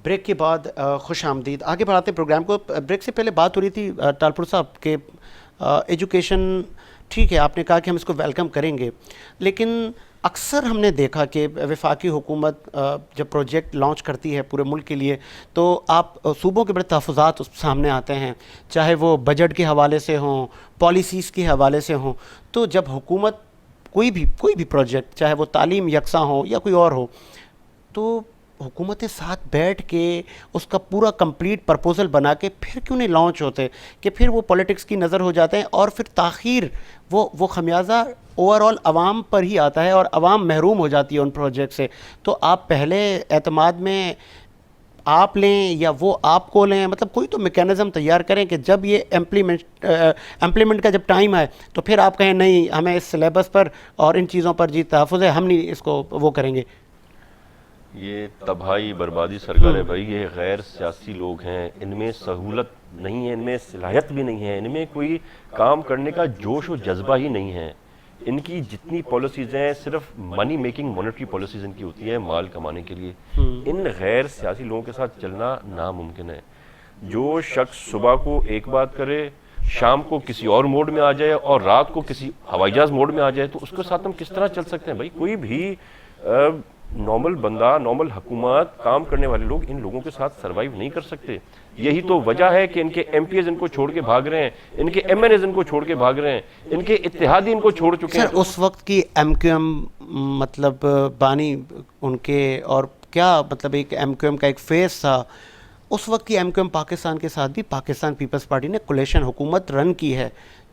Break کے بعد خوش آمدید. آگے بڑھاتے پروگرام کو. بریک سے پہلے بات ہو رہی تھی ٹالپور صاحب کہ ایجوکیشن ٹھیک ہے، آپ نے کہا کہ ہم اس کو ویلکم کریں گے، لیکن اکثر ہم نے دیکھا کہ وفاقی حکومت جب پروجیکٹ لانچ کرتی ہے پورے ملک کے لیے تو آپ صوبوں کے بڑے تحفظات سامنے آتے ہیں، چاہے وہ بجٹ کے حوالے سے ہوں، پالیسیز کے حوالے سے ہوں. تو جب حکومت کوئی بھی پروجیکٹ، چاہے وہ تعلیم یکساں ہو یا کوئی اور ہو، تو حکومتیں ساتھ بیٹھ کے اس کا پورا کمپلیٹ پرپوزل بنا کے پھر کیوں نہیں لانچ ہوتے کہ پھر وہ پولیٹکس کی نظر ہو جاتے ہیں اور پھر تاخیر وہ خمیازہ اوور آل عوام پر ہی آتا ہے اور عوام محروم ہو جاتی ہے ان پروجیکٹ سے. تو آپ پہلے اعتماد میں آپ لیں یا وہ آپ کو لیں، مطلب کوئی تو میکینزم تیار کریں کہ جب یہ امپلیمنٹ کا جب ٹائم آئے تو پھر آپ کہیں نہیں، ہمیں اس سلیبس پر اور ان چیزوں پر جی تحفظ ہے، ہم نہیں اس کو وہ کریں گے. یہ تباہی بربادی سرکار ہے بھائی. یہ غیر سیاسی لوگ ہیں، ان میں سہولت نہیں ہے، ان میں صلاحیت بھی نہیں ہے، ان میں کوئی کام کرنے کا جوش و جذبہ ہی نہیں ہے. ان کی جتنی پالیسیز ہیں صرف منی میکنگ مانیٹری پالیسیز ان کی ہوتی ہیں، مال کمانے کے لیے. ان غیر سیاسی لوگوں کے ساتھ چلنا ناممکن ہے. جو شخص صبح کو ایک بات کرے، شام کو کسی اور موڈ میں آ جائے اور رات کو کسی ہوائی جہاز موڈ میں آ جائے، تو اس کے ساتھ ہم کس طرح چل سکتے ہیں بھائی؟ کوئی بھی نارمل بندہ، نارمل حکومت، کام کرنے والے لوگ ان لوگوں کے ساتھ سروائیو نہیں کر سکتے. یہی تو وجہ ہے کہ ان کے ایم پی ایز ان کو چھوڑ کے بھاگ رہے ہیں، ان کے ایم این ایز ان کو چھوڑ کے بھاگ رہے ہیں، ان کے اتحادی ان کو چھوڑ چکے ہیں. سر اس وقت کی ایم کیو ایم مطلب بانی ان کے، اور کیا مطلب ایک ایم کیو ایم کا ایک فیس تھا اس وقت کی ایم کیو ایم پاکستان کے ساتھ بھی پاکستان پیپلز پارٹی نے کولیشن حکومت رن کی ہے.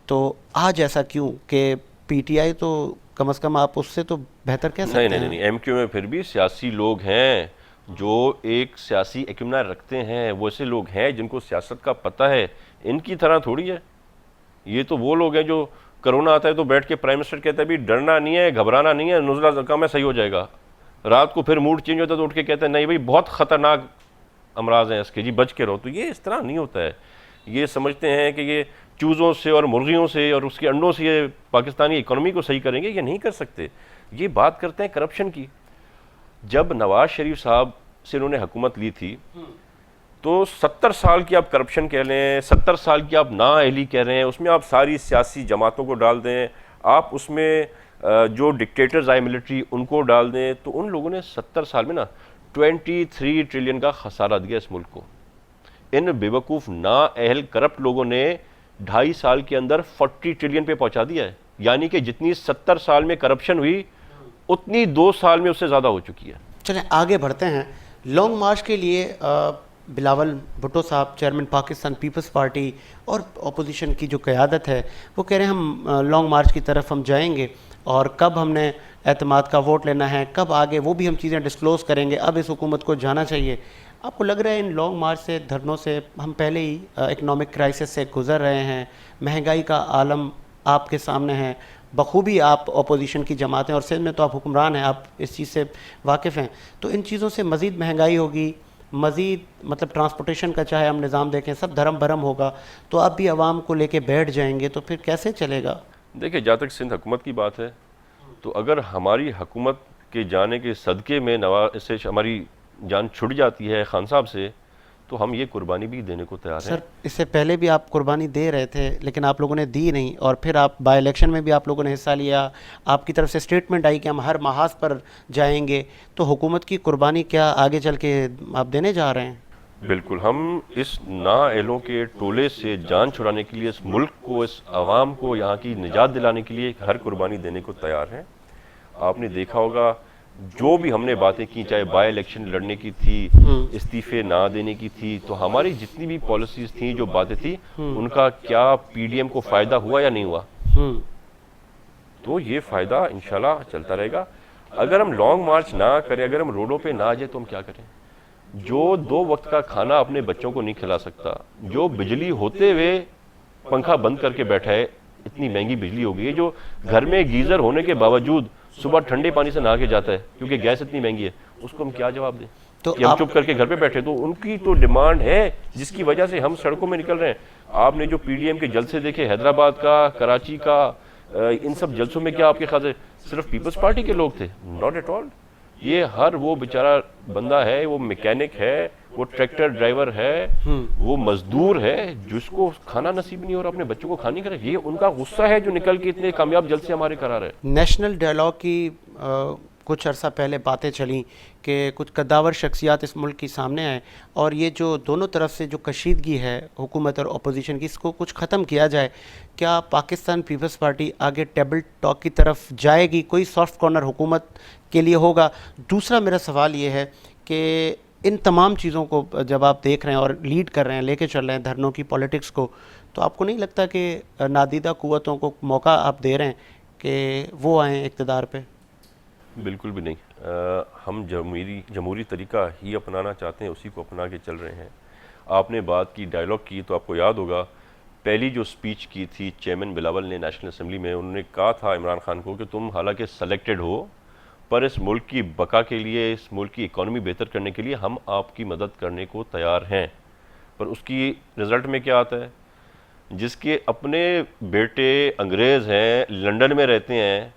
تو آج ایسا کیوں کہ پی ٹی آئی تو کم از کم آپ اس سے تو بہتر کہہ سکتے ہیں؟ نہیں، ایم کیو میں پھر بھی سیاسی لوگ ہیں جو ایک سیاسی ایکمنا رکھتے ہیں. وہ ایسے لوگ ہیں جن کو سیاست کا پتہ ہے. ان کی طرح تھوڑی ہے. یہ تو وہ لوگ ہیں جو کرونا آتا ہے تو بیٹھ کے پرائم منسٹر کہتا ہے بھی ڈرنا نہیں ہے، گھبرانا نہیں ہے، نزلہ زکام ہے، صحیح ہو جائے گا. رات کو پھر موڈ چینج ہوتا ہے تو اٹھ کے کہتے ہیں نہیں بھائی بہت خطرناک امراض ہیں اس کے، جی بچ کے رہو. تو یہ اس طرح نہیں ہوتا ہے. یہ سمجھتے ہیں کہ یہ چوزوں سے اور مرغیوں سے اور اس کے انڈوں سے یہ پاکستانی اکانومی کو صحیح کریں گے. یہ نہیں کر سکتے. یہ بات کرتے ہیں کرپشن کی. جب نواز شریف صاحب سے انہوں نے حکومت لی تھی تو 70 سال کی آپ کرپشن کہہ لیں، 70 سال کی آپ نااہلی کہہ رہے ہیں، اس میں آپ ساری سیاسی جماعتوں کو ڈال دیں، آپ اس میں جو ڈکٹیٹرز آئے ملٹری ان کو ڈال دیں، تو ان لوگوں نے 70 سال میں 23 ٹریلین کا خسارہ دیا اس ملک کو. ان بیوقوف نااہل کرپٹ لوگوں نے 2.5 سال کے اندر 40 ٹریلین پہ پہنچا دیا ہے. یعنی کہ جتنی 70 سال میں کرپشن ہوئی اتنی 2 سال میں اس سے زیادہ ہو چکی ہے. چلیں آگے بڑھتے ہیں. لانگ مارچ کے لیے بلاول بھٹو صاحب چیئرمین پاکستان پیپلز پارٹی اور اپوزیشن کی جو قیادت ہے وہ کہہ رہے ہیں ہم لانگ مارچ کی طرف ہم جائیں گے، اور کب ہم نے اعتماد کا ووٹ لینا ہے، کب آگے، وہ بھی ہم چیزیں ڈسکلوز کریں گے. اب اس حکومت کو جانا چاہیے. آپ کو لگ رہا ہے ان لانگ مارچ سے، دھرنوں سے، ہم پہلے ہی اکنامک کرائسس سے گزر رہے ہیں، مہنگائی کا عالم آپ کے سامنے ہے، بخوبی آپ اپوزیشن کی جماعت ہیں اور سندھ میں تو آپ حکمران ہیں، آپ اس چیز سے واقف ہیں. تو ان چیزوں سے مزید مہنگائی ہوگی، مزید مطلب ٹرانسپورٹیشن کا چاہے ہم نظام دیکھیں سب دھرم بھرم ہوگا، تو آپ بھی عوام کو لے کے بیٹھ جائیں گے تو پھر کیسے چلے گا؟ دیکھیں جہاں تک سندھ حکومت کی بات ہے تو اگر ہماری حکومت کے جانے کے صدقے میں سے ہماری جان چھٹ جاتی ہے خان صاحب سے، تو ہم یہ قربانی بھی دینے کو تیار ہیں. سر اس سے پہلے بھی آپ قربانی دے رہے تھے لیکن آپ لوگوں نے دی نہیں، اور پھر آپ بائی الیکشن میں بھی آپ لوگوں نے حصہ لیا، آپ کی طرف سے اسٹیٹمنٹ آئی کہ ہم ہر محاذ پر جائیں گے. تو حکومت کی قربانی کیا آگے چل کے آپ دینے جا رہے ہیں؟ بالکل. ہم اس نااہلوں کے ٹولے سے جان چھڑانے کے لیے، اس ملک کو، اس عوام کو یہاں کی نجات دلانے کے لیے ہر قربانی دینے کو تیار ہیں. آپ نے دیکھا ہوگا جو بھی ہم نے باتیں کی، چاہے بائی الیکشن لڑنے کی تھی، استعفے نہ دینے کی تھی، تو ہماری جتنی بھی پالیسیز تھیں، جو باتیں تھیں، ان کا کیا پی ڈی ایم کو فائدہ ہوا یا نہیں ہوا؟ تو یہ فائدہ انشاءاللہ چلتا رہے گا. اگر ہم لانگ مارچ نہ کریں، اگر ہم روڈوں پہ نہ آ جائیں تو ہم کیا کریں؟ جو 2 وقت کا کھانا اپنے بچوں کو نہیں کھلا سکتا، جو بجلی ہوتے ہوئے پنکھا بند کر کے بیٹھا ہے، اتنی مہنگی بجلی ہو گئی ہے، جو گھر میں گیزر ہونے کے باوجود صبح ٹھنڈے پانی سے نہا کے جاتا ہے کیونکہ گیس اتنی مہنگی ہے، اس کو ہم کیا جواب دیں کہ ہم چپ کر کے گھر پہ بیٹھے؟ تو ان کی تو ڈیمانڈ ہے جس کی وجہ سے ہم سڑکوں میں نکل رہے ہیں. آپ نے جو پی ڈی ایم کے جلسے دیکھے، حیدرآباد کا، کراچی کا، ان سب جلسوں میں کیا آپ کے خیال سے صرف پیپلز پارٹی کے لوگ تھے؟ Not at all. یہ ہر وہ بیچارہ بندہ ہے، وہ میکینک ہے، وہ ٹریکٹر ڈرائیور ہے، وہ مزدور ہے جس کو کھانا نصیب نہیں ہو رہا، اپنے بچوں کو کھانا نہیں کرے. یہ ان کا غصہ ہے جو نکل کے اتنے کامیاب جلد سے ہمارے کرا رہے. نیشنل ڈائلاگ کی کچھ عرصہ پہلے باتیں چلیں کہ کچھ قداور شخصیات اس ملک کی سامنے آئیں اور یہ جو دونوں طرف سے جو کشیدگی ہے حکومت اور اپوزیشن کی، اس کو کچھ ختم کیا جائے. کیا پاکستان پیپلز پارٹی آگے ٹیبل ٹاک کی طرف جائے گی؟ کوئی سافٹ کارنر حکومت کے لیے ہوگا؟ دوسرا میرا سوال یہ ہے کہ ان تمام چیزوں کو جب آپ دیکھ رہے ہیں اور لیڈ کر رہے ہیں، لے کے چل رہے ہیں دھرنوں کی پولیٹکس کو، تو آپ کو نہیں لگتا کہ نادیدہ قوتوں کو موقع آپ دے رہے ہیں کہ وہ آئیں اقتدار پہ؟ بالکل بھی نہیں. ہم جمہوری طریقہ ہی اپنانا چاہتے ہیں، اسی کو اپنا کے چل رہے ہیں. آپ نے بات کی ڈائلاگ کی تو آپ کو یاد ہوگا پہلی جو سپیچ کی تھی چیئرمین بلاول نے نیشنل اسمبلی میں، انہوں نے کہا تھا عمران خان کو کہ تم حالانکہ سلیکٹڈ ہو پر اس ملک کی بقا کے لیے، اس ملک کی اکانومی بہتر کرنے کے لیے ہم آپ کی مدد کرنے کو تیار ہیں. پر اس کی رزلٹ میں کیا آتا ہے؟ جس کے اپنے بیٹے انگریز ہیں، لنڈن میں رہتے ہیں،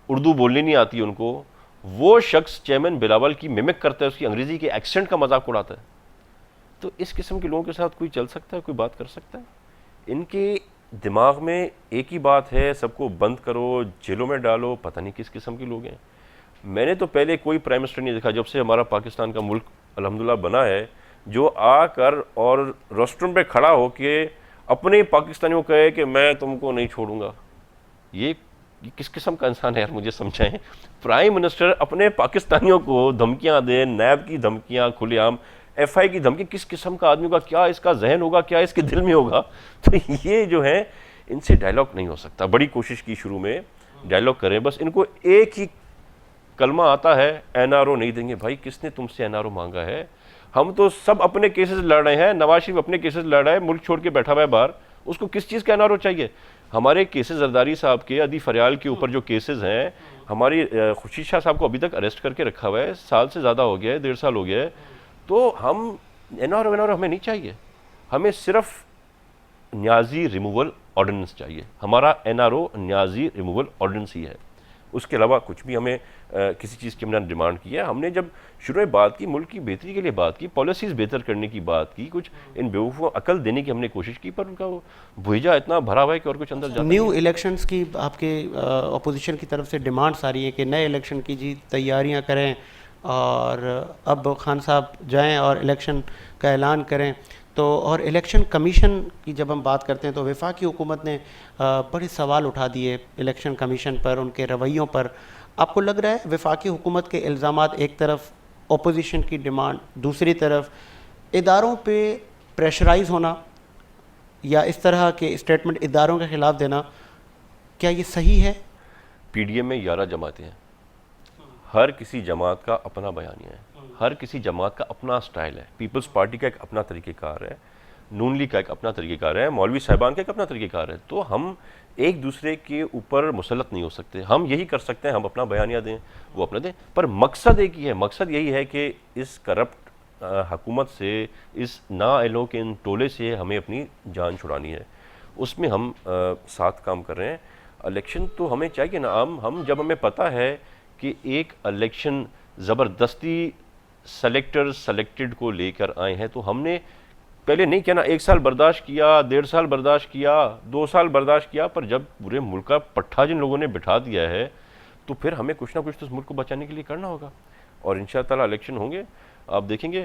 اردو بولنی نہیں آتی ان کو، وہ شخص چیئرمین بلاول کی ممک کرتا ہے، اس کی انگریزی کے ایکسنٹ کا مذاق اڑاتا ہے. تو اس قسم کے لوگوں کے ساتھ کوئی چل سکتا ہے، کوئی بات کر سکتا ہے؟ ان کے دماغ میں ایک ہی بات ہے، سب کو بند کرو، جیلوں میں ڈالو. پتہ نہیں کس قسم کے لوگ ہیں. میں نے تو پہلے کوئی پرائم منسٹر نہیں دیکھا جب سے ہمارا پاکستان کا ملک الحمدللہ بنا ہے، جو آ کر اور ریسٹورنٹ پہ کھڑا ہو کے اپنے پاکستانیوں کو کہے کہ میں تم کو نہیں چھوڑوں گا. یہ کس قسم کا انسان ہے یار، مجھے سمجھائیں. پرائم منسٹر اپنے پاکستانیوں کو دھمکیاں دے، نیب کی دھمکیاں کھلے عام، ایف آئی کی دھمکی. کس قسم کا آدمی ہوگا؟ کیا اس کا ذہن ہوگا؟ کیا اس کے دل میں ہوگا؟ تو یہ جو ہے ان سے ڈائلاگ نہیں ہو سکتا. بڑی کوشش کی شروع میں ڈائلاگ کریں، بس ان کو ایک ہی کلمہ آتا ہے، این آر او نہیں دیں گے. بھائی کس نے تم سے این آر او مانگا ہے؟ ہم تو سب اپنے کیسز لڑ رہے ہیں. نواز شریف اپنے کیسز لڑ رہا ہے، ملک چھوڑ کے بیٹھا ہوا ہے باہر. اس کو کس چیز کا این آر او چاہیے؟ ہمارے کیسز زرداری صاحب کے، عدی فریال کے اوپر جو کیسز ہیں، ہماری خورشید شاہ صاحب کو ابھی تک اریسٹ کر کے رکھا ہوا ہے، سال سے زیادہ ہو گیا ہے، 1.5 سال ہو گیا ہے. تو ہم این آر او ہمیں نہیں چاہیے. ہمیں صرف نیازی ریموول آرڈیننس چاہیے. ہمارا این آر او نیازی ریموول آرڈیننس ہی ہے. اس کے علاوہ کچھ بھی ہمیں کسی چیز کی ہم نے ڈیمانڈ کی ہے. ہم نے جب شروع میں بات کی، ملک کی بہتری کے لیے بات کی، پالیسیز بہتر کرنے کی بات کی، کچھ ان بیوقوفوں کو عقل دینے کی ہم نے کوشش کی، پر ان کا وہ بھیجا اتنا بھرا ہوا ہے کہ اور کچھ اندر جاتا نیو الیکشنز کی آپ کے اپوزیشن کی طرف سے ڈیمانڈس آ رہی ہے کہ نئے الیکشن کی جی تیاریاں کریں اور اب خان صاحب جائیں اور الیکشن کا اعلان کریں. تو اور الیکشن کمیشن کی جب ہم بات کرتے ہیں تو وفاقی حکومت نے بڑے سوال اٹھا دیے الیکشن کمیشن پر، ان کے رویوں پر. آپ کو لگ رہا ہے وفاقی حکومت کے الزامات ایک طرف، اپوزیشن کی ڈیمانڈ دوسری طرف، اداروں پہ پریشرائز ہونا یا اس طرح کے اسٹیٹمنٹ اداروں کے خلاف دینا، کیا یہ صحیح ہے؟ پی ڈی ایم میں 11 جماعتیں ہیں. ہر کسی جماعت کا اپنا بیانیہ ہے، ہر کسی جماعت کا اپنا سٹائل ہے. پیپلز پارٹی کا ایک اپنا طریقہ کار ہے، نون لیگ کا ایک اپنا طریقہ کار ہے، مولوی صاحبان کا ایک اپنا طریقہ کار ہے. تو ہم ایک دوسرے کے اوپر مسلط نہیں ہو سکتے. ہم یہی کر سکتے ہیں، ہم اپنا بیانیہ دیں، وہ اپنا دیں، پر مقصد ایک ہی ہے. مقصد یہی ہے کہ اس کرپٹ حکومت سے، اس نااہلوں کے ان ٹولے سے ہمیں اپنی جان چھڑانی ہے. اس میں ہم ساتھ کام کر رہے ہیں. الیکشن تو ہمیں چاہیے نا. ہم جب ہمیں پتہ ہے کہ ایک الیکشن زبردستی سلیکٹڈ کو لے کر آئے ہیں، تو ہم نے پہلے نہیں کیا نا، 1 سال برداشت کیا، 1.5 سال برداشت کیا، 2 سال برداشت کیا، پر جب پورے ملک کا پٹھا جن لوگوں نے بٹھا دیا ہے تو پھر ہمیں کچھ نہ کچھ تو اس ملک کو بچانے کے لیے کرنا ہوگا. اور ان شاء اللہ تعالیٰ الیکشن ہوں گے. آپ دیکھیں گے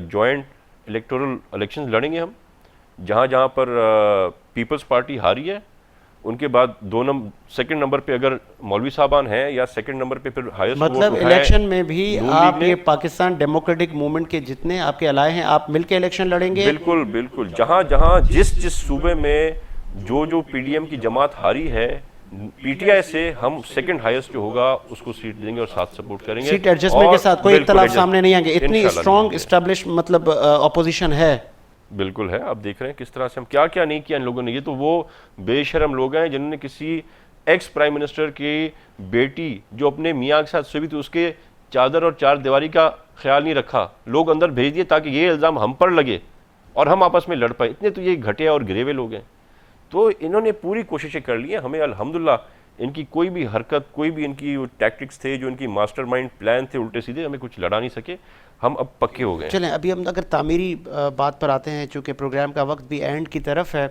جوائنٹ الیکٹورل الیکشن لڑیں گے ہم. جہاں جہاں پر پیپلز پارٹی ہاری ہے، ان کے بعد سیکنڈ نمبر پہ اگر مولوی صاحبان ہیں، یا سیکنڈ نمبر پہ پھر ہائیسٹ مطلب الیکشن میں بھی آپ کے پاکستان ڈیموکریٹک موومنٹ کے جتنے آپ کے الائے ہیں، آپ مل کے الیکشن لڑیں گے؟ بالکل بالکل. جہاں جہاں جس صوبے میں جو پی ڈی ایم کی جماعت ہاری ہے، پی ٹی آئی سے ہم سیکنڈ ہائیسٹ جو ہوگا اس کو سیٹ دیں گے اور ساتھ سپورٹ کریں گے. سیٹ ایڈجسٹمنٹ کے ساتھ کوئی اختلاف سامنے نہیں آئیں گے. اتنی اسٹرانگ اسٹیبلش مطلب اپوزیشن ہے. بالکل ہے. آپ دیکھ رہے ہیں کس طرح سے ہم کیا کیا نہیں کیا ان لوگوں نے. یہ تو وہ بے شرم لوگ ہیں جنہوں نے کسی ایکس پرائم منسٹر کی بیٹی جو اپنے میاں کے ساتھ سوئی تھی، اس کے چادر اور چار دیواری کا خیال نہیں رکھا. لوگ اندر بھیج دیے تاکہ یہ الزام ہم پر لگے اور ہم آپس میں لڑ پائے. اتنے تو یہ گھٹیا اور گریوے لوگ ہیں. تو انہوں نے پوری کوششیں کر لی ہیں. ہمیں الحمدللہ ان کی کوئی بھی حرکت, کوئی بھی ان کی ٹیکٹکس تھے, جو ان کی ماسٹر مائنڈ پلان تھے, الٹے سیدھے ہمیں کچھ لڑا نہیں سکے. ہم اب پکے ہو گئے. چلیں ابھی ہم اگر تعمیری بات پر آتے ہیں, چونکہ پروگرام کا وقت بھی اینڈ کی طرف ہے.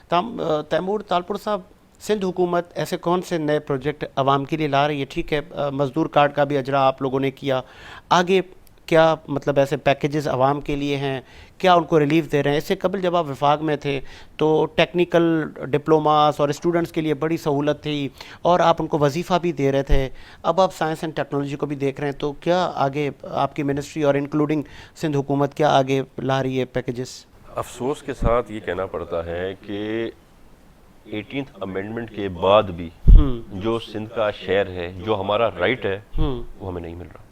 تیمور تالپور صاحب, سندھ حکومت ایسے کون سے نئے پروجیکٹ عوام کے لیے لا رہی ہے؟ ٹھیک ہے, مزدور کارڈ کا بھی اجرا آپ لوگوں نے کیا, آگے کیا مطلب ایسے پیکیجز عوام کے لیے ہیں, کیا ان کو ریلیف دے رہے ہیں؟ اس سے قبل جب آپ وفاق میں تھے تو ٹیکنیکل ڈپلوماس اور اسٹوڈنٹس کے لیے بڑی سہولت تھی اور آپ ان کو وظیفہ بھی دے رہے تھے. اب آپ سائنس اینڈ ٹیکنالوجی کو بھی دیکھ رہے ہیں, تو کیا آگے آپ کی منسٹری اور انکلوڈنگ سندھ حکومت کیا آگے لا رہی ہے پیکیجز؟ افسوس کے ساتھ یہ کہنا پڑتا ہے کہ 18th امینڈمنٹ کے بعد بھی جو سندھ کا شہر ہے, جو ہمارا رائٹ ہے, وہ ہمیں نہیں مل رہا.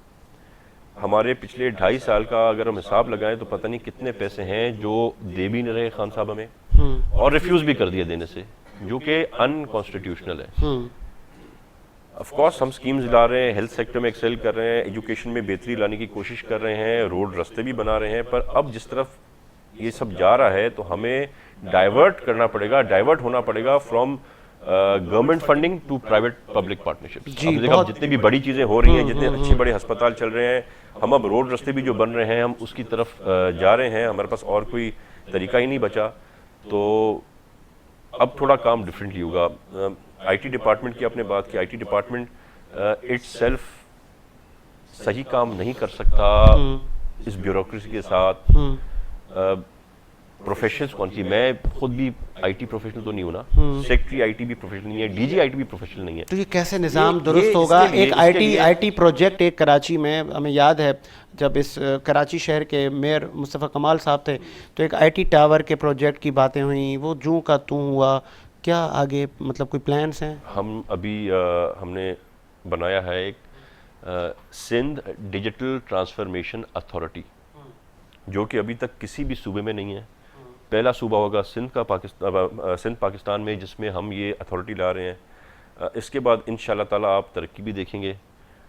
ہمارے پچھلے 2.5 سال کا اگر ہم حساب لگائیں تو پتہ نہیں کتنے پیسے ہیں جو دے بھی نہیں رہے خان صاحب ہمیں, اور ریفیوز بھی کر دیا دینے سے, جو کہ ان کانسٹیٹیوشنل ہے. آف کورس ہم سکیمز لا رہے ہیں, ہیلتھ سیکٹر میں ایکسیل کر رہے ہیں, ایجوکیشن میں بہتری لانے کی کوشش کر رہے ہیں, روڈ رستے بھی بنا رہے ہیں, پر اب جس طرف یہ سب جا رہا ہے تو ہمیں ڈائیورٹ کرنا پڑے گا, ڈائیورٹ ہونا پڑے گا from government funding to private public partnership. ہم دیکھا جتنی بھی بڑی چیزیں ہو رہی ہیں, جتنے اچھے بڑے ہسپتال چل رہے ہیں, ہم اب روڈ رستے بھی جو بن رہے ہیں ہم اس کی طرف جا رہے ہیں. ہمارے پاس اور کوئی طریقہ ہی نہیں بچا, تو اب تھوڑا کام ڈفرینٹلی ہوگا. آئی ٹی ڈپارٹمنٹ کی آپ نے بات کی, I T department it self صحیح کام نہیں کر سکتا اس بیوروکریسی کے ساتھ. پروفیشنز کون سی, میں خود بھی آئی ٹی پروفیشنل تو نہیں ہوں نا, سیکٹری آئی ٹی بھی پروفیشنل نہیں ہے, ڈی جی آئی ٹی بھی پروفیشنل نہیں ہے. تو یہ کیسے نظام درست ہوگا؟ ایک آئی ٹی پروجیکٹ ایک کراچی میں, ہمیں یاد ہے جب اس کراچی شہر کے میئر مصطفیٰ کمال صاحب تھے تو ایک آئی ٹی ٹاور کے پروجیکٹ کی باتیں ہوئیں, وہ جوں کا توں ہوا. کیا آگے مطلب کوئی پلانس ہیں؟ ہم ابھی ہم نے بنایا ہے ایک سندھ ڈیجیٹل ٹرانسفارمیشن اتھارٹی, جو کہ ابھی تک کسی بھی صوبے میں نہیں ہے. پہلا صوبہ ہوگا سندھ پاکستان میں جس میں ہم یہ اتھارٹی لا رہے ہیں. اس کے بعد انشاءاللہ تعالیٰ آپ ترقی بھی دیکھیں گے,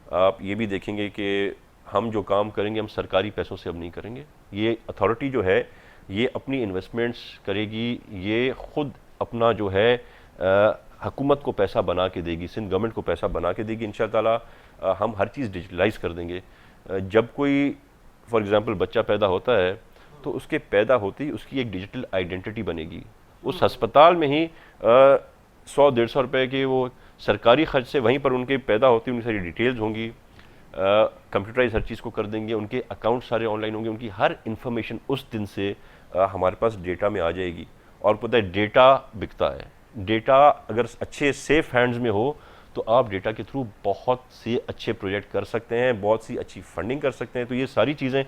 آپ یہ بھی دیکھیں گے کہ ہم جو کام کریں گے ہم سرکاری پیسوں سے اب نہیں کریں گے. یہ اتھارٹی جو ہے یہ اپنی انویسٹمنٹس کرے گی, یہ خود اپنا جو ہے حکومت کو پیسہ بنا کے دے گی, سندھ گورنمنٹ کو پیسہ بنا کے دے گی. انشاءاللہ تعالیٰ ہم ہر چیز ڈیجیٹلائز کر دیں گے. جب کوئی فار ایگزامپل بچہ پیدا ہوتا ہے تو اس کے پیدا ہوتے ہی اس کی ایک ڈیجیٹل آئیڈینٹی بنے گی. اس ہسپتال میں ہی 100-150 روپے کے وہ سرکاری خرچ سے وہیں پر ان کے پیدا ہوتی ان کی ساری ڈیٹیلز ہوں گی, کمپیوٹرائز ہر چیز کو کر دیں گے, ان کے اکاؤنٹ سارے آن لائن ہوں گے, ان کی ہر انفارمیشن اس دن سے ہمارے پاس ڈیٹا میں آ جائے گی. اور پتہ ہے ڈیٹا بکتا ہے, ڈیٹا اگر اچھے سیف ہینڈز میں ہو تو آپ ڈیٹا کے تھرو بہت سے اچھے پروجیکٹ کر سکتے ہیں, بہت سی اچھی فنڈنگ کر سکتے ہیں. تو یہ ساری چیزیں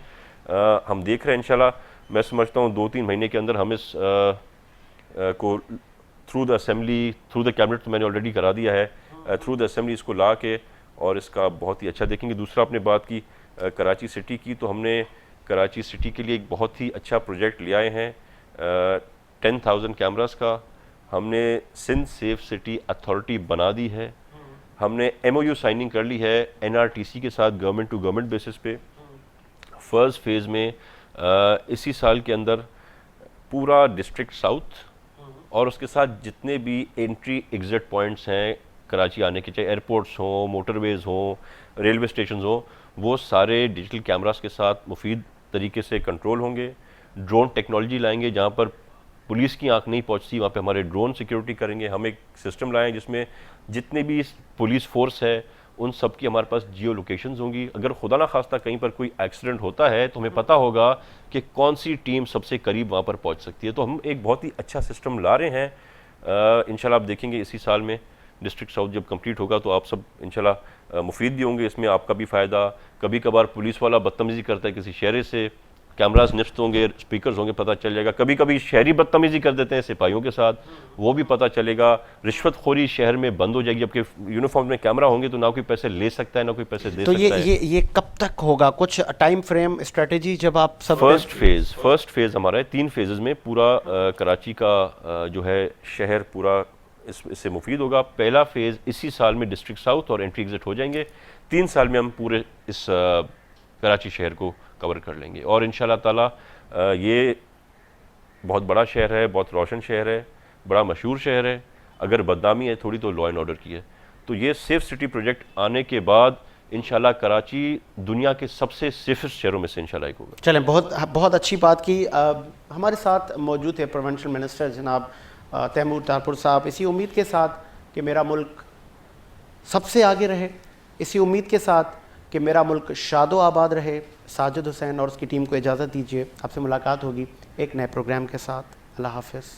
ہم دیکھ رہے ہیں. انشاءاللہ میں سمجھتا ہوں 2-3 مہینے کے اندر ہم اس کو through the assembly, through the cabinet تو میں نے آلریڈی کرا دیا ہے, تھرو دا اسمبلی اس کو لا کے اور اس کا بہت ہی اچھا دیکھیں گے. دوسرا آپ نے بات کی کراچی سٹی کی, تو ہم نے کراچی سٹی کے لیے ایک بہت ہی اچھا پروجیکٹ لے آئے ہیں 10,000 کیمراز کا. ہم نے سندھ سیف سٹی اتھارٹی بنا دی ہے. ہم نے ایم او یو سائننگ کر لی ہے این آر ٹی سی کے ساتھ گورنمنٹ ٹو گورنمنٹ بیسس پہ. فرسٹ فیز میں اسی سال کے اندر پورا ڈسٹرکٹ ساؤتھ اور اس کے ساتھ جتنے بھی انٹری ایگزٹ پوائنٹس ہیں کراچی آنے کے, چاہے ایئرپورٹس ہوں, موٹر ویز ہوں, ریلوے اسٹیشنز ہوں, وہ سارے ڈیجیٹل کیمراز کے ساتھ مفید طریقے سے کنٹرول ہوں گے. ڈرون ٹیکنالوجی لائیں گے, جہاں پر پولیس کی آنکھ نہیں پہنچتی وہاں پہ ہمارے ڈرون سیکیورٹی کریں گے. ہم ایک سسٹم لائیں جس میں جتنے بھی پولیس فورس ہے ان سب کی ہمارے پاس جیو لوکیشنز ہوں گی. اگر خدا نہ خواستہ کہیں پر کوئی ایکسیڈنٹ ہوتا ہے تو ہمیں پتہ ہوگا کہ کون سی ٹیم سب سے قریب وہاں پر پہنچ سکتی ہے. تو ہم ایک بہت ہی اچھا سسٹم لا رہے ہیں. انشاءاللہ آپ دیکھیں گے اسی سال میں ڈسٹرکٹ ساؤتھ جب کمپلیٹ ہوگا تو آپ سب انشاءاللہ مفید بھی ہوں گے, اس میں آپ کا بھی فائدہ. کبھی کبھار پولیس والا بدتمیزی کرتا ہے کسی شہری سے, کیمراز نصب ہوں گے, اسپیکرز ہوں گے, پتہ چل جائے گا. کبھی کبھی شہری بدتمیزی کر دیتے ہیں سپاہیوں کے ساتھ, وہ بھی پتہ چلے گا. رشوت خوری شہر میں بند ہو جائے گی, جبکہ یونیفارم میں کیمرہ ہوں گے تو نہ کوئی پیسے لے سکتا ہے نہ کوئی پیسے دے سکتا ہے. تو یہ کب تک ہوگا, کچھ ٹائم فریم, اسٹریٹجی جب آپ سب؟ فرسٹ فیز ہمارا ہے 3 فیزز میں. پورا کراچی کا جو ہے شہر پورا اس سے مفید ہوگا. پہلا فیز اسی سال میں ڈسٹرکٹ ساؤتھ اور انٹری ایگزٹ ہو جائیں گے. 3 سال میں ہم پورے اس کراچی شہر کو کور کر لیں گے. اور انشاءاللہ تعالیٰ یہ بہت بڑا شہر ہے, بہت روشن شہر ہے, بڑا مشہور شہر ہے. اگر بدنامی ہے تھوڑی تو لا اینڈ آرڈر کی ہے. تو یہ سیف سٹی پروجیکٹ آنے کے بعد انشاءاللہ کراچی دنیا کے سب سے سیفسٹ شہروں میں سے انشاءاللہ ایک ہوگا. چلیں، بہت اچھی بات کی. ہمارے ساتھ موجود ہے پروونشل منسٹر جناب تیمور تالپور صاحب، اسی امید کے ساتھ کہ میرا ملک سب سے آگے رہے، اسی امید کے ساتھ کہ میرا ملک شاد و آباد رہے. ساجد حسین اور اس کی ٹیم کو اجازت دیجیے، آپ سے ملاقات ہوگی ایک نئے پروگرام کے ساتھ. اللہ حافظ.